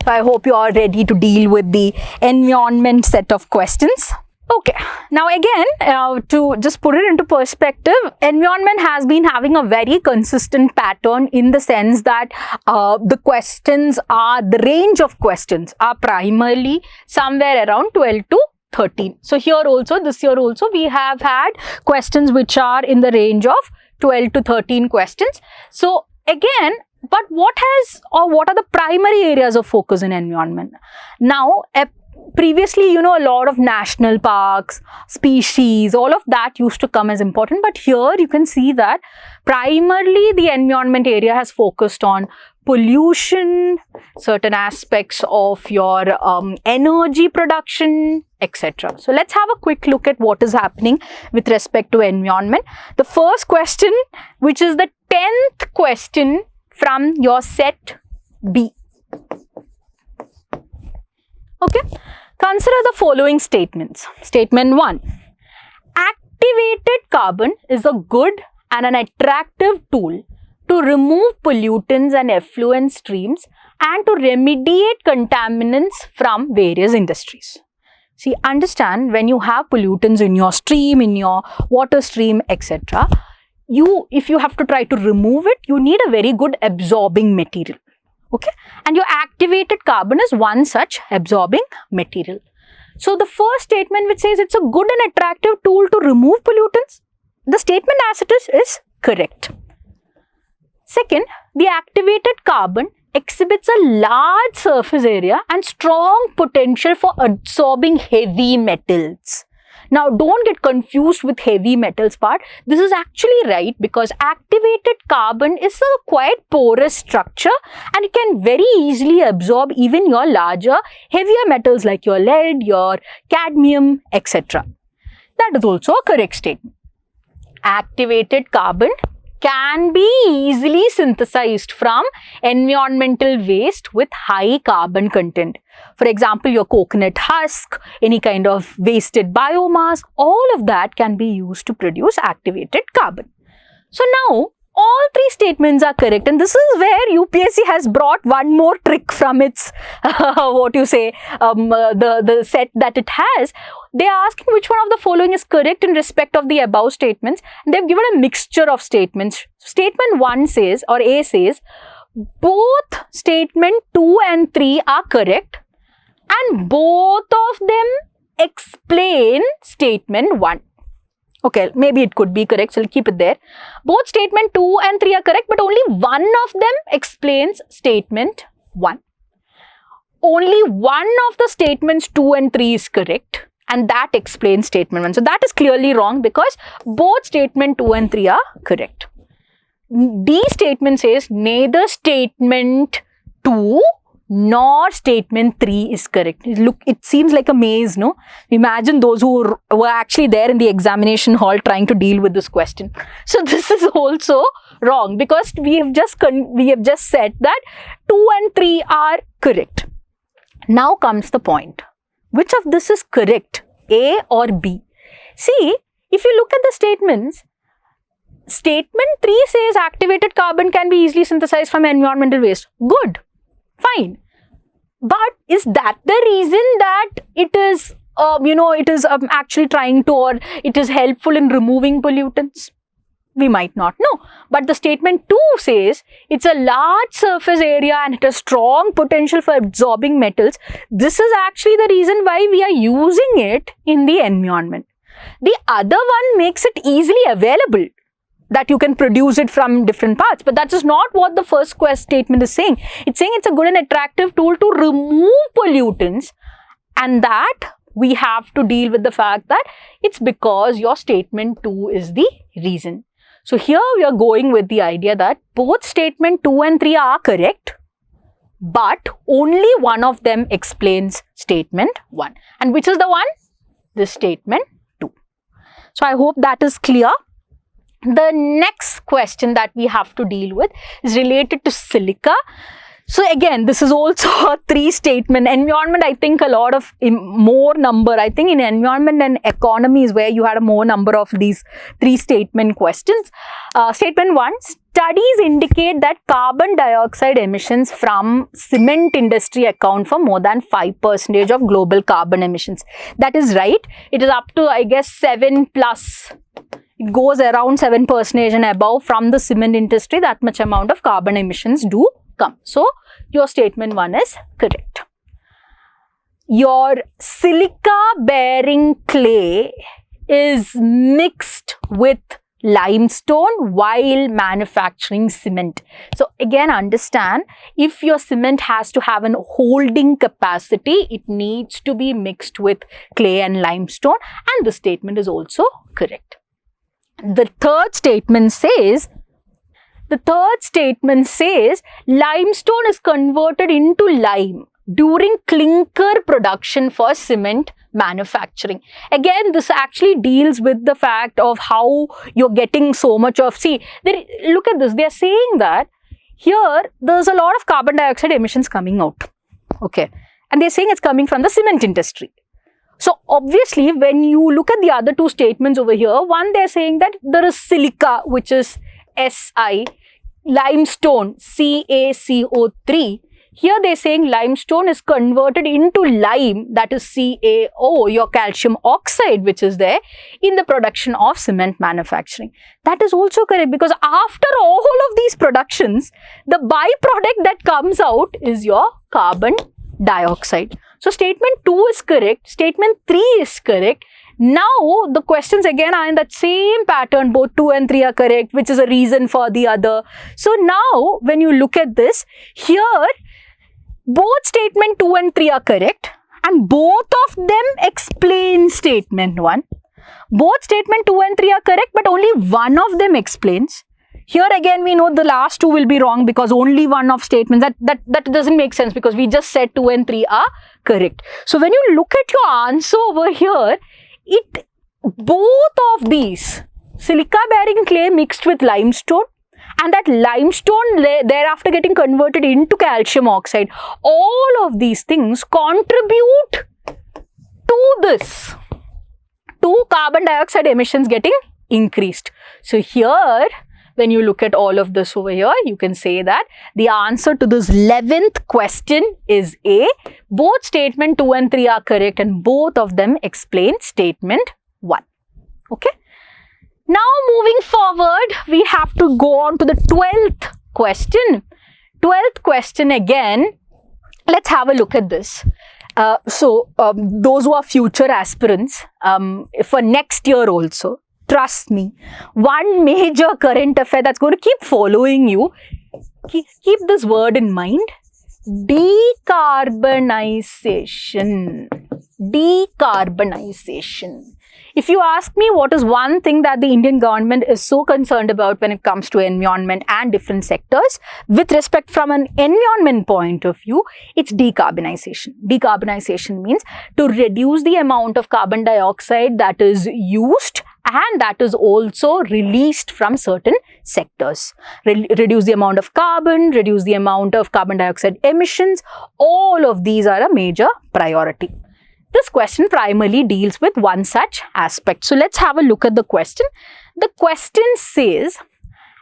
So I hope you are ready to deal with the environment set of questions. Okay, now again, to just put it into perspective, environment has been having a very consistent pattern in the sense that the range of questions are primarily somewhere around 12 to 13. So here also, this year also, we have had questions which are in the range of 12 to 13 questions. So again, but what are the primary areas of focus in environment? Now, previously, a lot of national parks, species, all of that used to come as important. But here you can see that primarily the environment area has focused on pollution, certain aspects of your energy production, etc. So let's have a quick look at what is happening with respect to environment. The first question, which is the 10th question from your set B. Okay, consider the following statements. Statement 1. Activated carbon is a good and an attractive tool to remove pollutants and effluent streams and to remediate contaminants from various industries. See, understand, when you have pollutants in your stream, in your water stream, etc., if you have to try to remove it, you need a very good absorbing material. Okay, and your activated carbon is one such absorbing material. So the first statement which says it's a good and attractive tool to remove pollutants, the statement as it is correct. Second, the activated carbon exhibits a large surface area and strong potential for absorbing heavy metals. Now, don't get confused with heavy metals part. This is actually right because activated carbon is a quite porous structure and it can very easily absorb even your larger, heavier metals like your lead, your cadmium, etc. That is also a correct statement. Activated carbon can be easily synthesized from environmental waste with high carbon content. For example, your coconut husk, any kind of wasted biomass, all of that can be used to produce activated carbon. So now, all three statements are correct, and this is where UPSC has brought one more trick from its, the set that it has. They are asking which one of the following is correct in respect of the above statements, and they have given a mixture of statements. Statement 1 says, or A says, both statement 2 and 3 are correct, and both of them explain statement 1. Okay, maybe it could be correct, so we'll keep it there. Both statement 2 and 3 are correct, but only one of them explains statement 1. Only one of the statements 2 and 3 is correct, and that explains statement 1. So that is clearly wrong because both statement 2 and 3 are correct. D statement says neither statement 2 nor statement 3 is correct. Look, it seems like a maze, no? Imagine those who were actually there in the examination hall trying to deal with this question. So this is also wrong because we have just said that 2 and 3 are correct. Now comes the point. Which of this is correct? A or B? See, if you look at the statements, statement 3 says activated carbon can be easily synthesized from environmental waste. Good. Fine. But is that the reason that it is, actually trying to, or it is helpful in removing pollutants? We might not know. But the statement 2 says it's a large surface area and it has strong potential for absorbing metals. This is actually the reason why we are using it in the environment. The other one makes it easily available, that you can produce it from different parts. But that is not what the first statement is saying. It's saying it's a good and attractive tool to remove pollutants, and that we have to deal with the fact that it's because your statement 2 is the reason. So here we are going with the idea that both statement 2 and 3 are correct, but only one of them explains statement 1. And which is the one? This statement 2. So I hope that is clear. The next question that we have to deal with is related to silica. So again, this is also a 3 statement. Environment, I think a lot of more number. I think in environment and economy is where you had a more number of these 3 statement questions. Statement 1, studies indicate that carbon dioxide emissions from cement industry account for more than 5% of global carbon emissions. That is right. It is up to, I guess, 7 plus. It goes around 7% and above from the cement industry. That much amount of carbon emissions do come. So, your statement 1 is correct. Your silica bearing clay is mixed with limestone while manufacturing cement. So, again understand, if your cement has to have an holding capacity, it needs to be mixed with clay and limestone, and the statement is also correct. The third statement says, limestone is converted into lime during clinker production for cement manufacturing. Again, this actually deals with the fact of how you're getting so much of, look at this, they're saying that here there's a lot of carbon dioxide emissions coming out, okay, and they're saying it's coming from the cement industry. So obviously, when you look at the other 2 statements over here, one, they're saying that there is silica, which is Si, limestone, CaCO3. Here they're saying limestone is converted into lime, that is CaO, your calcium oxide, which is there in the production of cement manufacturing. That is also correct, because after all of these productions, the byproduct that comes out is your carbon dioxide. So statement 2 is correct, statement 3 is correct. Now the questions again are in that same pattern, both 2 and 3 are correct, which is a reason for the other. So now when you look at this, here both statement 2 and 3 are correct, and both of them explain statement 1. Both statement 2 and 3 are correct, but only one of them explains. Here again we know the last 2 will be wrong because only one of statements, that doesn't make sense because we just said 2 and 3 are correct. So when you look at your answer over here, both of these, silica bearing clay mixed with limestone, and that limestone thereafter getting converted into calcium oxide, all of these things contribute to this, to carbon dioxide emissions getting increased. So here, when you look at all of this over here, you can say that the answer to this 11th question is A. Both statement 2 and 3 are correct, and both of them explain statement 1. Okay. Now moving forward, we have to go on to the 12th question. 12th question again, let's have a look at this. Those who are future aspirants, for next year also, trust me, one major current affair that's going to keep following you, keep this word in mind, decarbonization. Decarbonization. If you ask me what is one thing that the Indian government is so concerned about when it comes to environment and different sectors, with respect from an environment point of view, it's decarbonization. Decarbonization means to reduce the amount of carbon dioxide that is used and that is also released from certain sectors. Reduce the amount of carbon, reduce the amount of carbon dioxide emissions. All of these are a major priority. This question primarily deals with one such aspect. So let's have a look at the question. The question says,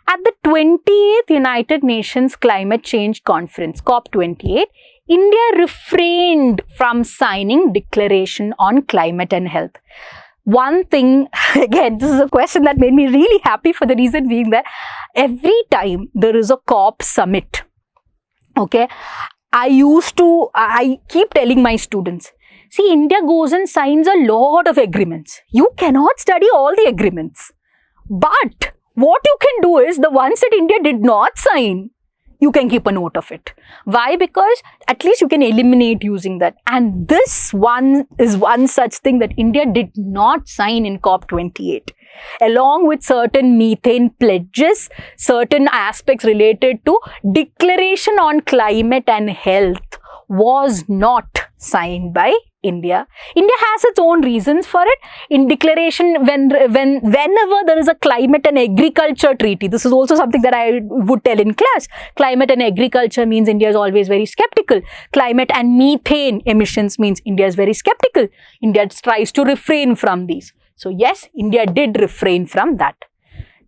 at the 28th United Nations Climate Change Conference, COP28, India refrained from signing Declaration on Climate and Health. One thing, again, this is a question that made me really happy for the reason being that every time there is a COP summit, okay, I keep telling my students, see, India goes and signs a lot of agreements. You cannot study all the agreements. But what you can do is the ones that India did not sign, you can keep a note of it. Why? Because at least you can eliminate using that. And this one is one such thing that India did not sign in COP28. Along with certain methane pledges, certain aspects related to Declaration on Climate and Health was not signed by India. India has its own reasons for it. In declaration, whenever there is a climate and agriculture treaty, this is also something that I would tell in class. Climate and agriculture means India is always very skeptical. Climate and methane emissions means India is very skeptical. India tries to refrain from these. So yes, India did refrain from that.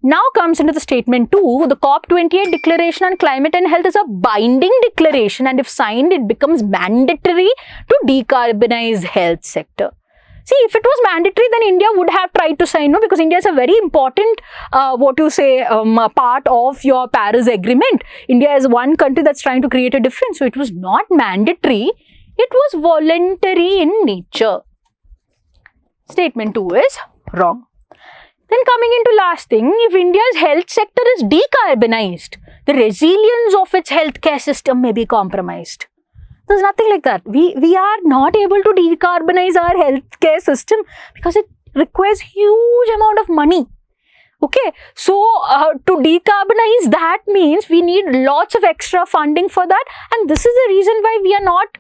Now comes into the statement 2, the COP28 Declaration on Climate and Health is a binding declaration, and if signed, it becomes mandatory to decarbonize health sector. See, if it was mandatory, then India would have tried to sign, no, because India is a very important, part of your Paris Agreement. India is one country that's trying to create a difference. So it was not mandatory, it was voluntary in nature. Statement 2 is wrong. Then coming into last thing, if India's health sector is decarbonized, the resilience of its healthcare system may be compromised. There's nothing like that. We are not able to decarbonize our healthcare system because it requires huge amount of money. Okay, so to decarbonize that means we need lots of extra funding for that, and this is the reason why we are not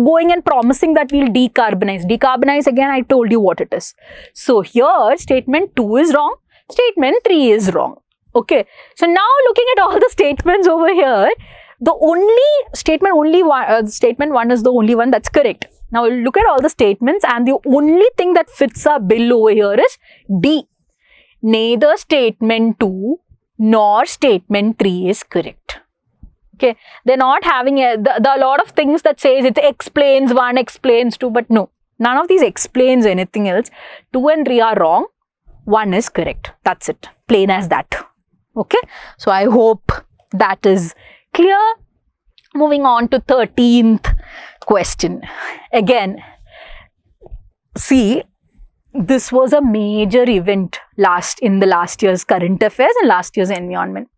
going and promising that we'll decarbonize. Decarbonize, again, I told you what it is. So here, statement 2 is wrong. Statement 3 is wrong. Okay. So now looking at all the statements over here, the only statement, statement 1 is the only one that's correct. Now we'll look at all the statements, and the only thing that fits our bill over here is D. Neither statement 2 nor statement 3 is correct. Okay, they're not having a lot of things that says it explains 1, explains 2, but no, none of these explains anything else. 2 and 3 are wrong, 1 is correct. That's it, plain as that. Okay, so I hope that is clear. Moving on to 13th question. Again, see, this was a major event in the last year's current affairs and last year's environment.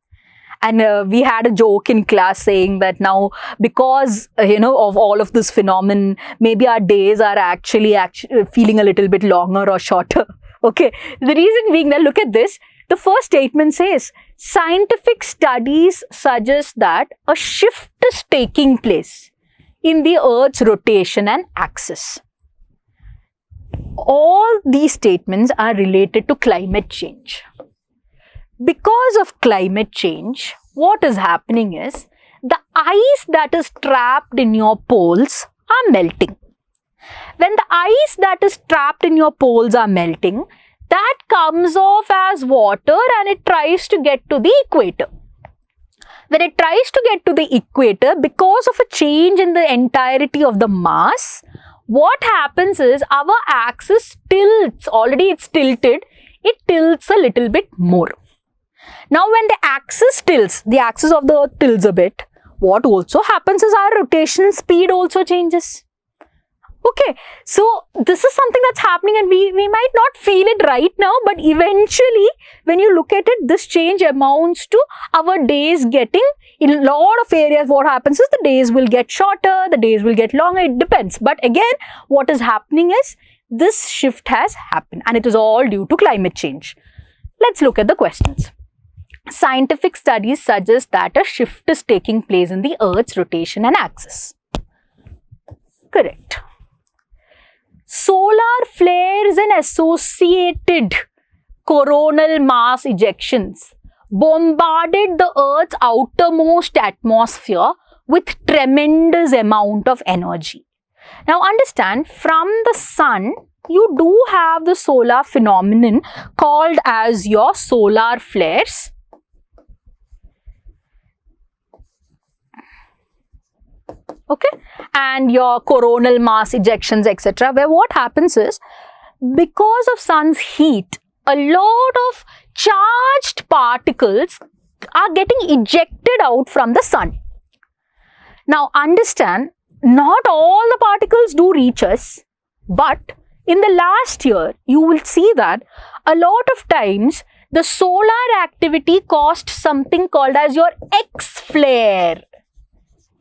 And we had a joke in class saying that now, because, of all of this phenomenon, maybe our days are actually feeling a little bit longer or shorter. Okay. The reason being that, look at this. The first statement says, scientific studies suggest that a shift is taking place in the Earth's rotation and axis. All these statements are related to climate change. Because of climate change, what is happening is the ice that is trapped in your poles are melting. When the ice that is trapped in your poles are melting, that comes off as water and it tries to get to the equator. When it tries to get to the equator, because of a change in the entirety of the mass, what happens is our axis tilts. Already it's tilted, it tilts a little bit more. Now, when the axis tilts, the axis of the Earth tilts a bit, what also happens is our rotation speed also changes. Okay, so this is something that's happening, and we might not feel it right now, but eventually, when you look at it, this change amounts to our days getting, in a lot of areas, what happens is the days will get shorter, the days will get longer, it depends. But again, what is happening is, this shift has happened, and it is all due to climate change. Let's look at the questions. Scientific studies suggest that a shift is taking place in the Earth's rotation and axis. Correct. Solar flares and associated coronal mass ejections bombarded the Earth's outermost atmosphere with tremendous amount of energy. Now understand, from the sun, you do have the solar phenomenon called as your solar flares. Okay, and your coronal mass ejections, etc., where what happens is, because of sun's heat, a lot of charged particles are getting ejected out from the sun. Now understand, not all the particles do reach us, but in the last year, you will see that a lot of times the solar activity caused something called as your X-flare.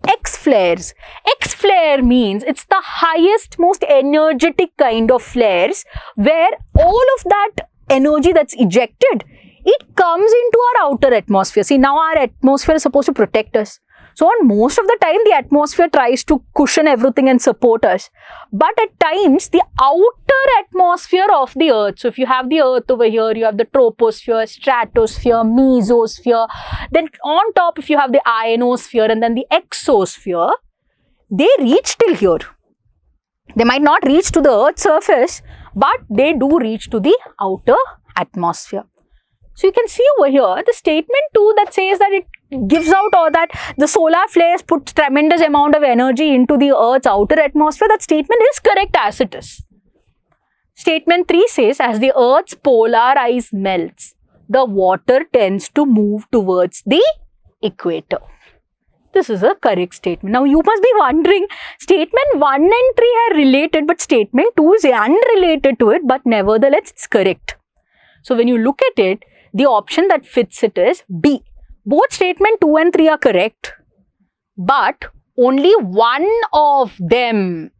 X-flares. X-flare means it's the highest, most energetic kind of flares, where all of that energy that's ejected it comes into our outer atmosphere. See, now our atmosphere is supposed to protect us. So on most of the time, the atmosphere tries to cushion everything and support us. But at times, the outer atmosphere of the Earth, so if you have the Earth over here, you have the troposphere, stratosphere, mesosphere, then on top, if you have the ionosphere and then the exosphere, they reach till here. They might not reach to the Earth's surface, but they do reach to the outer atmosphere. So you can see over here the statement 2 that says that it gives out, or that the solar flares put tremendous amount of energy into the Earth's outer atmosphere. That statement is correct as it is. Statement 3 says, as the Earth's polar ice melts, the water tends to move towards the equator. This is a correct statement. Now you must be wondering, statement 1 and 3 are related, but statement 2 is unrelated to it, but nevertheless it's correct. So when you look at it, the option that fits it is B. Both statement 2 and 3 are correct, but only one of them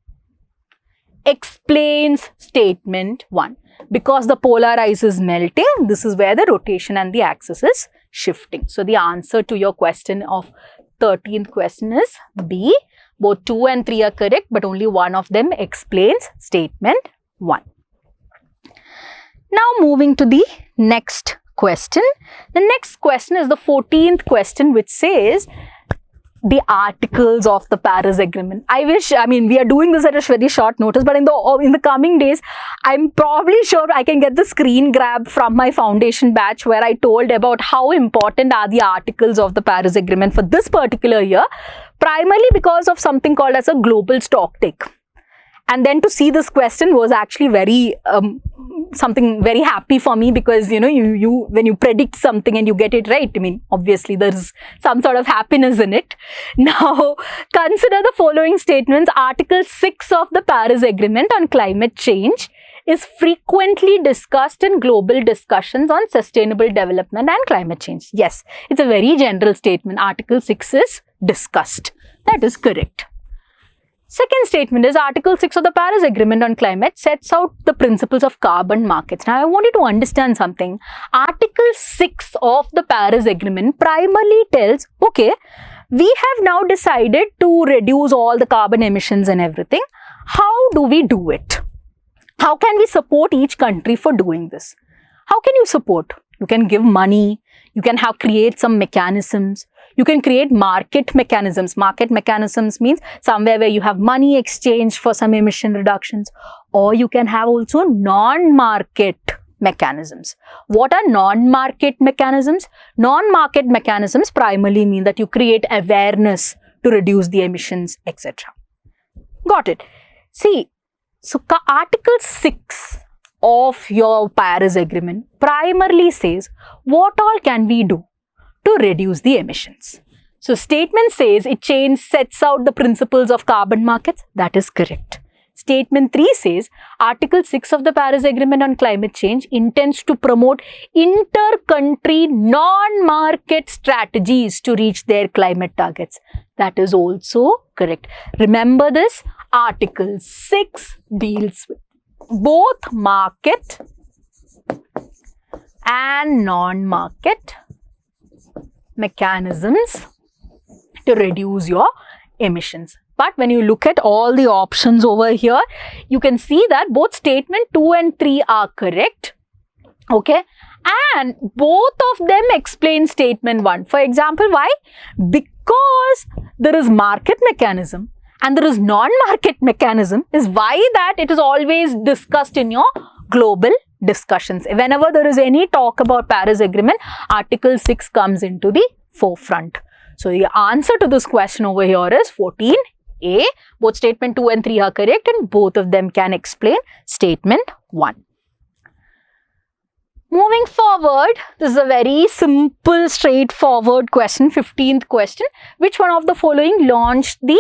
explains statement 1. Because the polar ice is melting, this is where the rotation and the axis is shifting. So the answer to your question of 13th question is B. Both 2 and 3 are correct, but only one of them explains statement 1. Now moving to the next question. The next question is the 14th question, which says the articles of the Paris Agreement. We are doing this at a very short notice, but in the coming days, I'm probably sure I can get the screen grab from my foundation batch where I told about how important are the articles of the Paris Agreement for this particular year, primarily because of something called as a global stocktake. And then to see this question was actually very something very happy for me, because you when you predict something and you get it right, obviously there's some sort of happiness in it. Now consider the following statements. Article 6 of the Paris Agreement on climate change is frequently discussed in global discussions on sustainable development and climate change. Yes, it's a very general statement. Article 6 is discussed. That is correct. Second statement is Article 6 of the Paris Agreement on Climate sets out the principles of carbon markets. Now, I want you to understand something. Article 6 of the Paris Agreement primarily tells, okay, we have now decided to reduce all the carbon emissions and everything. How do we do it? How can we support each country for doing this? How can you support? You can give money. You can create some mechanisms. You can create market mechanisms. Market mechanisms means somewhere where you have money exchange for some emission reductions. Or you can have also non-market mechanisms. What are non-market mechanisms? Non-market mechanisms primarily mean that you create awareness to reduce the emissions, etc. Got it? See, so Article 6 of your Paris Agreement primarily says what all can we do to reduce the emissions. So statement says it sets out the principles of carbon markets. That is correct. Statement 3 says Article 6 of the Paris Agreement on climate change intends to promote inter-country non-market strategies to reach their climate targets. That is also correct. Remember this, Article 6 deals with both market and non-market mechanisms to reduce your emissions. But when you look at all the options over here, you can see that both statement 2 and 3 are correct. Okay. And both of them explain statement 1. For example, why? Because there is market mechanism and there is non-market mechanism, is why that it is always discussed in your global discussions. Whenever there is any talk about Paris Agreement, Article 6 comes into the forefront. So the answer to this question over here is 14A. Both statement 2 and 3 are correct and both of them can explain statement 1. Moving forward, this is a very simple, straightforward question, 15th question. Which one of the following launched the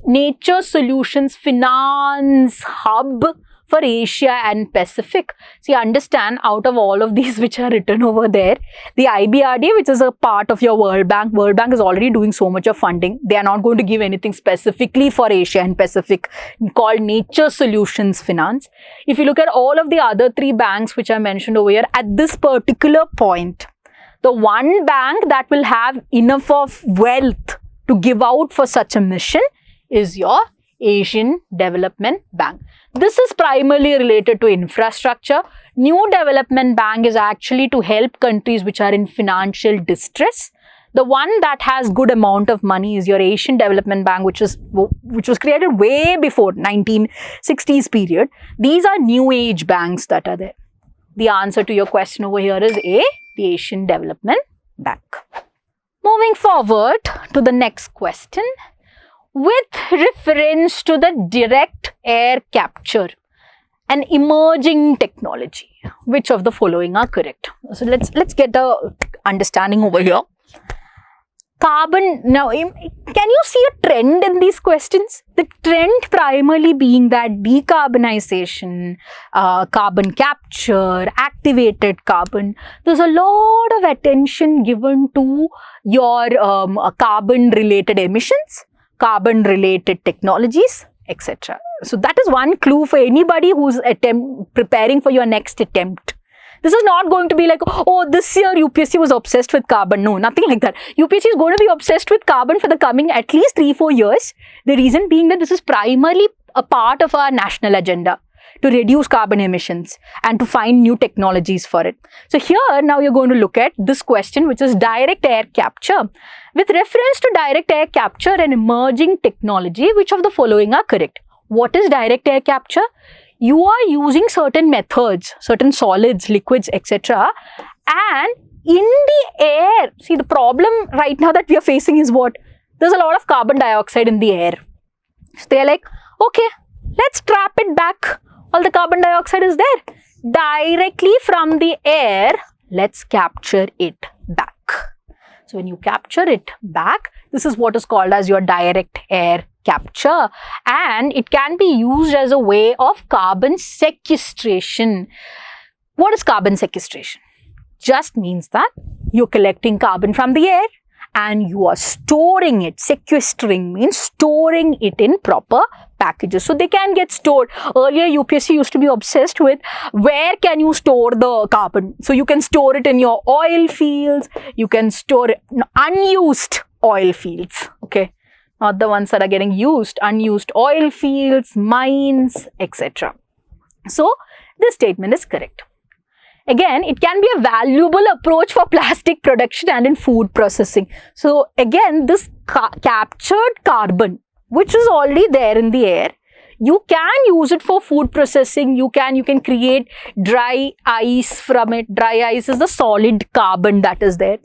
Nature Solutions Finance Hub for Asia and Pacific. See, understand, out of all of these which are written over there, the IBRD, which is a part of your World Bank is already doing so much of funding. They are not going to give anything specifically for Asia and Pacific called Nature Solutions Finance. If you look at all of the other 3 banks which I mentioned over here, at this particular point, the one bank that will have enough of wealth to give out for such a mission is your Asian Development Bank. This is primarily related to infrastructure. New Development Bank is actually to help countries which are in financial distress. The one that has good amount of money is your Asian Development Bank, which was created way before 1960s period. These are new age banks that are there. The answer to your question over here is A, the Asian Development Bank. Moving forward to the next question. With reference to the direct air capture, an emerging technology, which of the following are correct? So let's get the understanding over here. Carbon, now can you see a trend in these questions? The trend primarily being that decarbonization, carbon capture, activated carbon. There's a lot of attention given to your carbon related emissions, carbon related technologies, etc. So that is one clue for anybody who's preparing for your next attempt. This is not going to be like, oh, this year UPSC was obsessed with carbon. No, nothing like that. UPSC is going to be obsessed with carbon for the coming at least 3-4 years. The reason being that this is primarily a part of our national agenda to reduce carbon emissions and to find new technologies for it. So here now you're going to look at this question, which is direct air capture. With reference to direct air capture, an emerging technology, which of the following are correct? What is direct air capture? You are using certain methods, certain solids, liquids, etc. And in the air, see, the problem right now that we are facing is what? There's a lot of carbon dioxide in the air. So they're like, okay, let's trap it back. All the carbon dioxide is there. Directly from the air, let's capture it back. So when you capture it back, this is what is called as your direct air capture, and it can be used as a way of carbon sequestration. What is carbon sequestration? Just means that you're collecting carbon from the air and you are storing it. Sequestering means storing it in proper packages. So they can get stored. Earlier UPSC used to be obsessed with where can you store the carbon. So you can store it in your oil fields, you can store it in unused oil fields, okay, not the ones that are getting used, unused oil fields, mines, etc. So this statement is correct. Again, it can be a valuable approach for plastic production and in food processing. So again, this captured carbon, which is already there in the air, you can use it for food processing. You can create dry ice from it. Dry ice is the solid carbon that is there.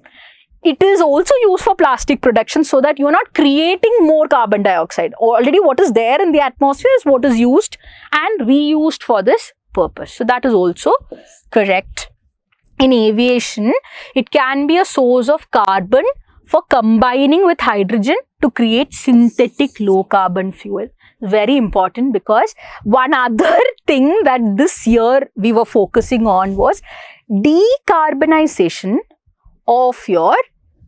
It is also used for plastic production so that you're not creating more carbon dioxide. Already what is there in the atmosphere is what is used and reused for this purpose. So that is also correct. In aviation, it can be a source of carbon for combining with hydrogen to create synthetic low carbon fuel. Very important, because one other thing that this year we were focusing on was decarbonization of your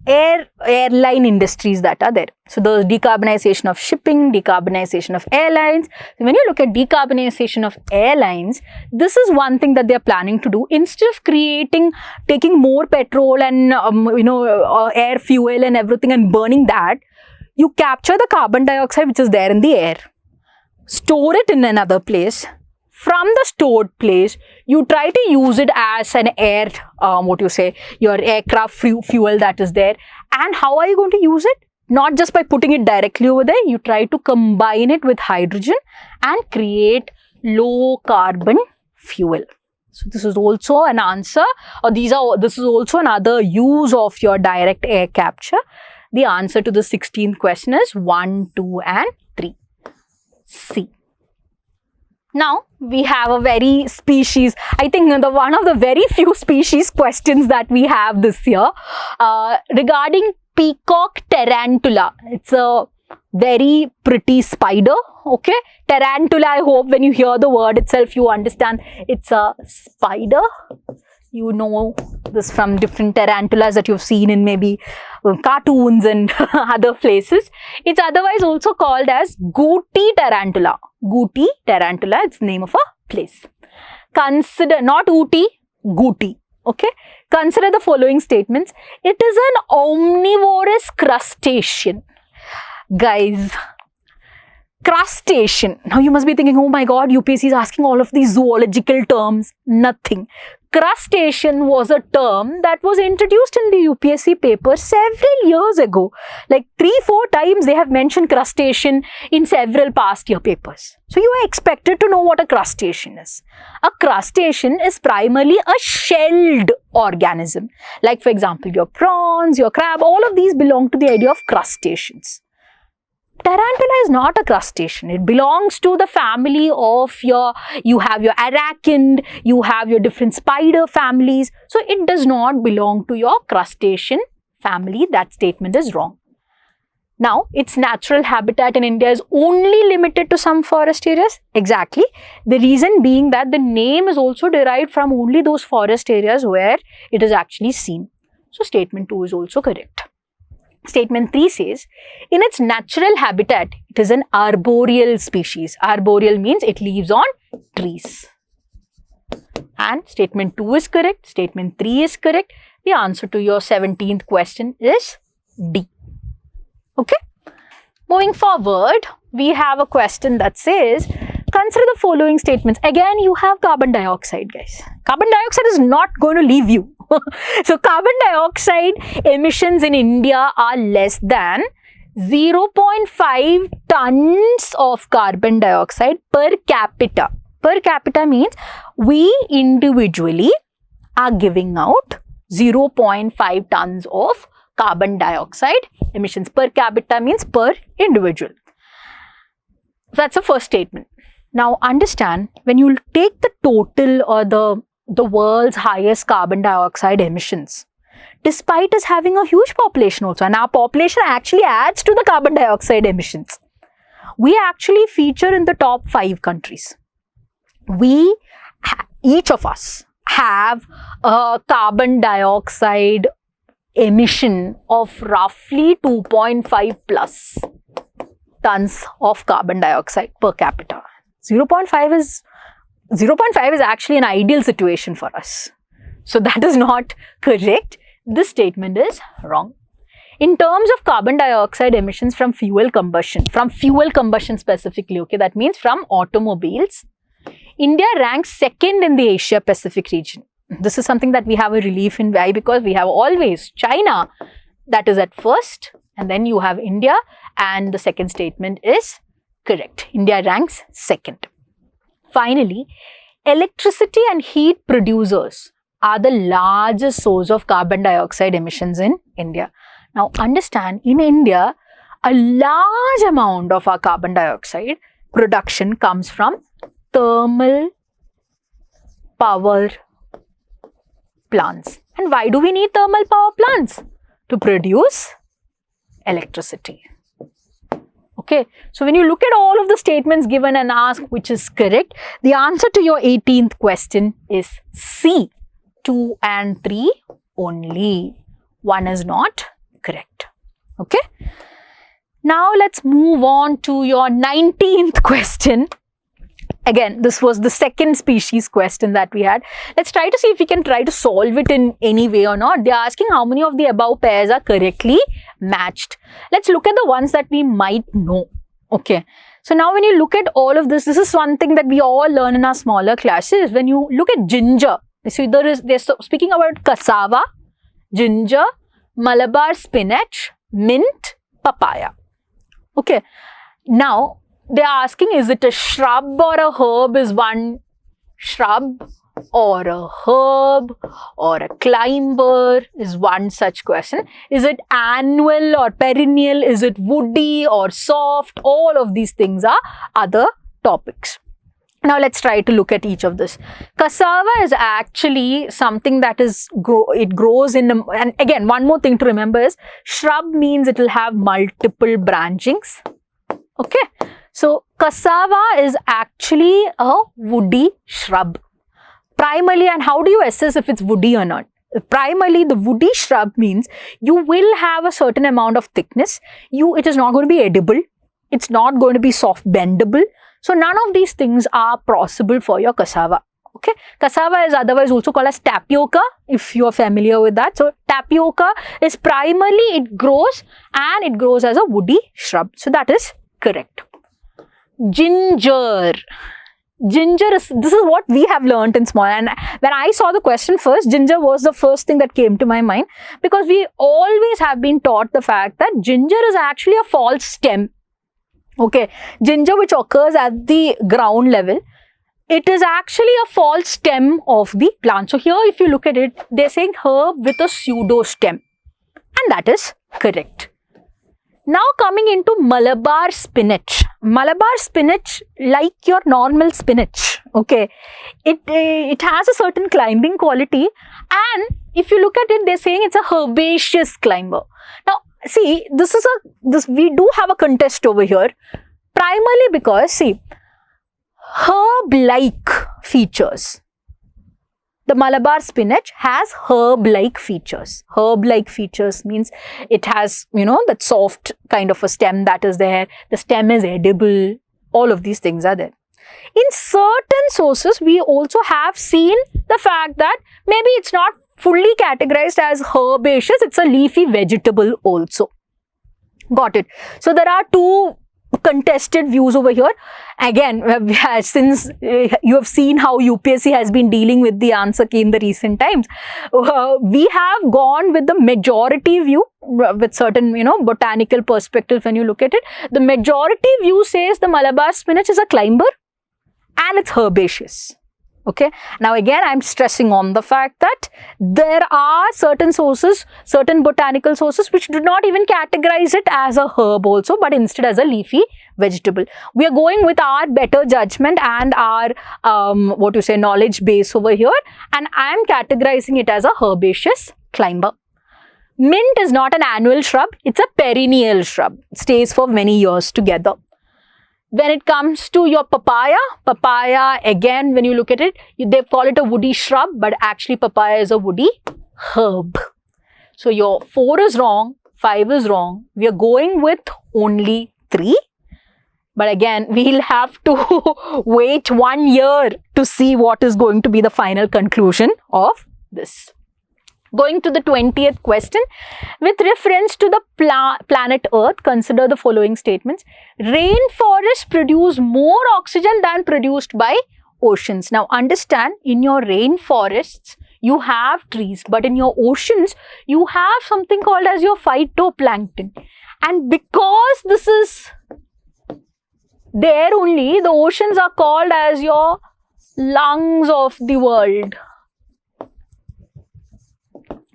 airline industries that are there. So the decarbonization of shipping, decarbonization of airlines. When you look at decarbonization of airlines, this is one thing that they are planning to do. Instead of taking more petrol and air fuel and everything and burning that, you capture the carbon dioxide which is there in the air, store it in another place. From the stored place, you try to use it as an air, your aircraft fuel that is there. And how are you going to use it? Not just by putting it directly over there, you try to combine it with hydrogen and create low carbon fuel. So this is also an answer, or this is also another use of your direct air capture. The answer to the 16th question is 1, 2 and 3. C. Now, we have a very species, I think one of the very few species questions that we have this year regarding peacock tarantula. It's a very pretty spider. Okay, tarantula, I hope when you hear the word itself, you understand it's a spider. You know this from different tarantulas that you've seen in maybe cartoons and other places. It's otherwise also called as Gooty tarantula. Gooty tarantula, it's the name of a place. Consider, not Ooty, Gooty. Okay, consider the following statements. It is an omnivorous crustacean. Guys, crustacean. Now you must be thinking, oh my god, UPSC is asking all of these zoological terms. Nothing. Crustacean was a term that was introduced in the UPSC paper several years ago. Like 3-4 times they have mentioned crustacean in several past year papers. So you are expected to know what a crustacean is. A crustacean is primarily a shelled organism. Like for example, your prawns, your crab, all of these belong to the idea of crustaceans. Tarantula is not a crustacean. It belongs to the family of you have your arachid, you have your different spider families. So it does not belong to your crustacean family. That statement is wrong. Now, its natural habitat in India is only limited to some forest areas. Exactly. The reason being that the name is also derived from only those forest areas where it is actually seen. So statement 2 is also correct. Statement 3 says, in its natural habitat, it is an arboreal species. Arboreal means it lives on trees. And statement 2 is correct. Statement 3 is correct. The answer to your 17th question is D. Okay. Moving forward, we have a question that says, consider the following statements. Again, you have carbon dioxide, guys. Carbon dioxide is not going to leave you. So, carbon dioxide emissions in India are less than 0.5 tons of carbon dioxide per capita. Per capita means we individually are giving out 0.5 tons of carbon dioxide emissions. Per capita means per individual. That's the first statement. Now understand, when you take the total or the world's highest carbon dioxide emissions, despite us having a huge population also, and our population actually adds to the carbon dioxide emissions, we actually feature in the top 5 countries. Each of us have a carbon dioxide emission of roughly 2.5 plus tons of carbon dioxide per capita. 0.5 is actually an ideal situation for us. So that is not correct. This statement is wrong. In terms of carbon dioxide emissions from fuel combustion specifically, okay, that means from automobiles, India ranks second in the Asia Pacific region. This is something that we have a relief in. Why? Because we have always China that is at first, and then you have India, and the second statement is correct. India ranks second. Finally, electricity and heat producers are the largest source of carbon dioxide emissions in India. Now understand, in India, a large amount of our carbon dioxide production comes from thermal power plants. And why do we need thermal power plants? To produce electricity. Okay, so when you look at all of the statements given and ask which is correct, the answer to your 18th question is C. 2 and 3 only. 1 is not correct. Okay. Now let's move on to your 19th question. Again, this was the second species question that we had. Let's try to see if we can try to solve it in any way or not. They are asking how many of the above pairs are correctly matched. Let's look at the ones that we might know. Okay. So now when you look at all of this is one thing that we all learn in our smaller classes. When you look at ginger, so they're speaking about cassava, ginger, Malabar spinach, mint, papaya. Okay. Now, they are asking, is it a shrub or a herb? Is one shrub or a herb or a climber? Is one such question. Is it annual or perennial? Is it woody or soft? All of these things are other topics. Now let's try to look at each of this. Cassava is actually something that it grows in, and again, one more thing to remember is shrub means it will have multiple branchings. Okay, so cassava is actually a woody shrub. Primarily, and how do you assess if it's woody or not? Primarily, the woody shrub means you will have a certain amount of thickness. It is not going to be edible. It's not going to be soft bendable. So none of these things are possible for your cassava. Okay, cassava is otherwise also called as tapioca, if you are familiar with that. So tapioca is primarily it grows as a woody shrub. So that is correct. Ginger. This is what we have learnt in small, and when I saw the question first, ginger was the first thing that came to my mind, because we always have been taught the fact that ginger is actually a false stem. Okay, ginger which occurs at the ground level, it is actually a false stem of the plant. So here if you look at it, they're saying herb with a pseudo stem, and that is correct. Now coming into Malabar spinach. Malabar spinach, like your normal spinach, okay, it has a certain climbing quality, and if you look at it, they're saying it's a herbaceous climber. Now see, we do have a contest over here, primarily because see, herb-like features. The Malabar spinach has herb-like features. Herb-like features means it has, that soft kind of a stem that is there. The stem is edible. All of these things are there. In certain sources, we also have seen the fact that maybe it's not fully categorized as herbaceous. It's a leafy vegetable also. Got it. So there are two contested views over here. Again, since you have seen how UPSC has been dealing with the answer key in the recent times, we have gone with the majority view with certain, botanical perspective. When you look at it, the majority view says the Malabar spinach is a climber and it's herbaceous. Okay. Now again, I'm stressing on the fact that there are certain sources, certain botanical sources which do not even categorize it as a herb also, but instead as a leafy vegetable. We are going with our better judgment and our, knowledge base over here, and I am categorizing it as a herbaceous climber. Mint is not an annual shrub, it's a perennial shrub. It stays for many years together. When it comes to your papaya, again, when you look at it, they call it a woody shrub, but actually papaya is a woody herb. So your 4 is wrong, 5 is wrong. We are going with only 3. But again, we'll have to wait 1 year to see what is going to be the final conclusion of this. Going to the 20th question, with reference to the planet Earth, consider the following statements. Rainforests produce more oxygen than produced by oceans. Now understand, in your rainforests, you have trees, but in your oceans, you have something called as your phytoplankton. And because this is there only, the oceans are called as your lungs of the world.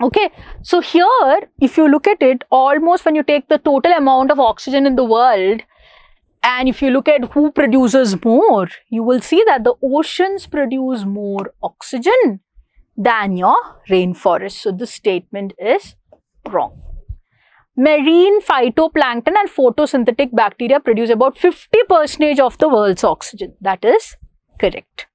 Okay, so here, if you look at it, almost when you take the total amount of oxygen in the world, and if you look at who produces more, you will see that the oceans produce more oxygen than your rainforest. So this statement is wrong. Marine phytoplankton and photosynthetic bacteria produce about 50% of the world's oxygen. That is correct.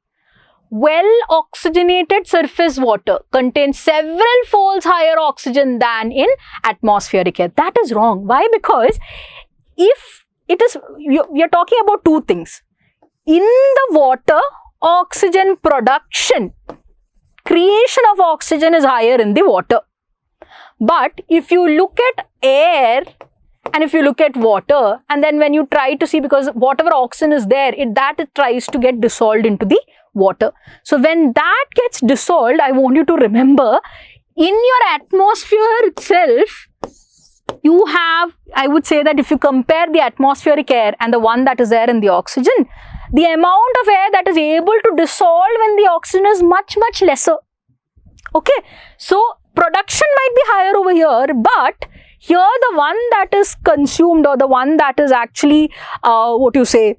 Well-oxygenated surface water contains several folds higher oxygen than in atmospheric air. That is wrong. Why? Because if it is, we are talking about two things. In the water, oxygen production, creation of oxygen is higher in the water. But if you look at air and if you look at water, and then when you try to see, because whatever oxygen is there, it tries to get dissolved into the water. So when that gets dissolved, I want you to remember, in your atmosphere itself, you have, I would say that if you compare the atmospheric air and the one that is there in the oxygen, the amount of air that is able to dissolve in the oxygen is much, much lesser. Okay, so production might be higher over here, but here the one that is consumed, or the one that is actually, dissolved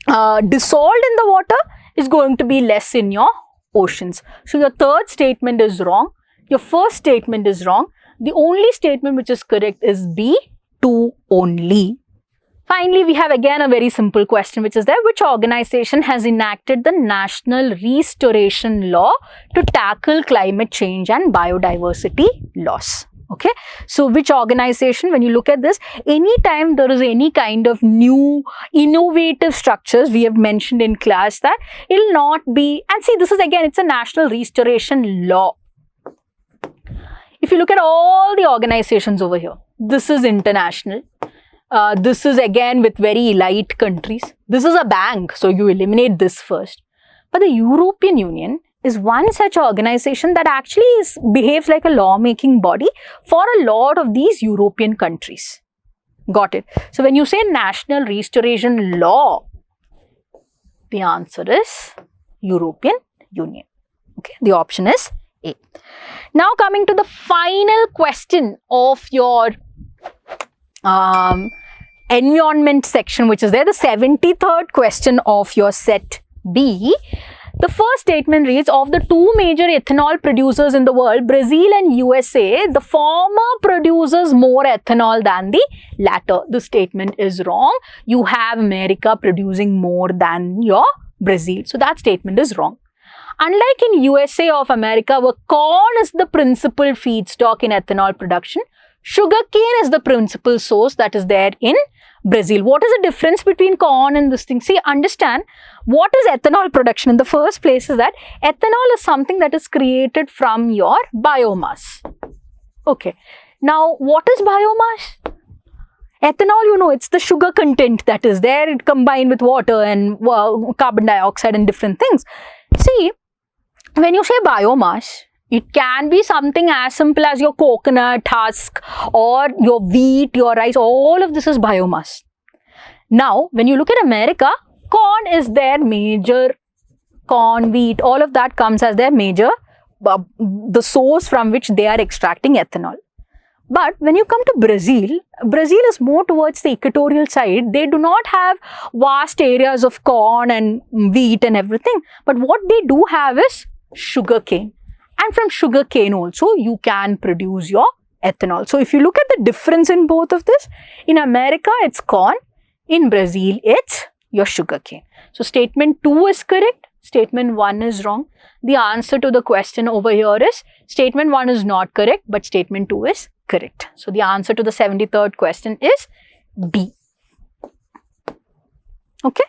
in the water, is going to be less in your oceans. So your third statement is wrong. Your first statement is wrong. The only statement which is correct is B, 2 only. Finally, we have again a very simple question which is there. Which organization has enacted the National Restoration Law to tackle climate change and biodiversity loss? Okay, so which organization, when you look at this, anytime there is any kind of new innovative structures, we have mentioned in class that it will not be, and see, this is again, it's a National Restoration Law. If you look at all the organizations over here, this is international. This is again with very elite countries. This is a bank, so you eliminate this first. But the European Union is one such organization that actually behaves like a lawmaking body for a lot of these European countries. Got it? So when you say National Restoration Law, the answer is European Union. Okay, the option is A. Now coming to the final question of your environment section, which is there, the 73rd question of your set B. The first statement reads, of the two major ethanol producers in the world, Brazil and USA, the former produces more ethanol than the latter. The statement is wrong. You have America producing more than your Brazil. So that statement is wrong. Unlike in USA of America, where corn is the principal feedstock in ethanol production, sugarcane is the principal source that is there in Brazil. What is the difference between corn and this thing? See, understand what is ethanol production in the first place is that ethanol is something that is created from your biomass. Okay. Now, what is biomass? Ethanol, you know, it's the sugar content that is there. It combined with water and carbon dioxide and different things. See, when you say biomass, it can be something as simple as your coconut husk or your wheat, your rice, all of this is biomass. Now, when you look at America, corn is their major, corn, wheat, all of that comes as their major, the source from which they are extracting ethanol. But when you come to Brazil, Brazil is more towards the equatorial side. They do not have vast areas of corn and wheat and everything. But what they do have is sugarcane. And from sugarcane also, you can produce your ethanol. So, if you look at the difference in both of this, in America, it's corn. In Brazil, it's your sugarcane. So, statement 2 is correct. Statement 1 is wrong. The answer to the question over here is statement 1 is not correct, but statement 2 is correct. So, the answer to the 73rd question is B. Okay.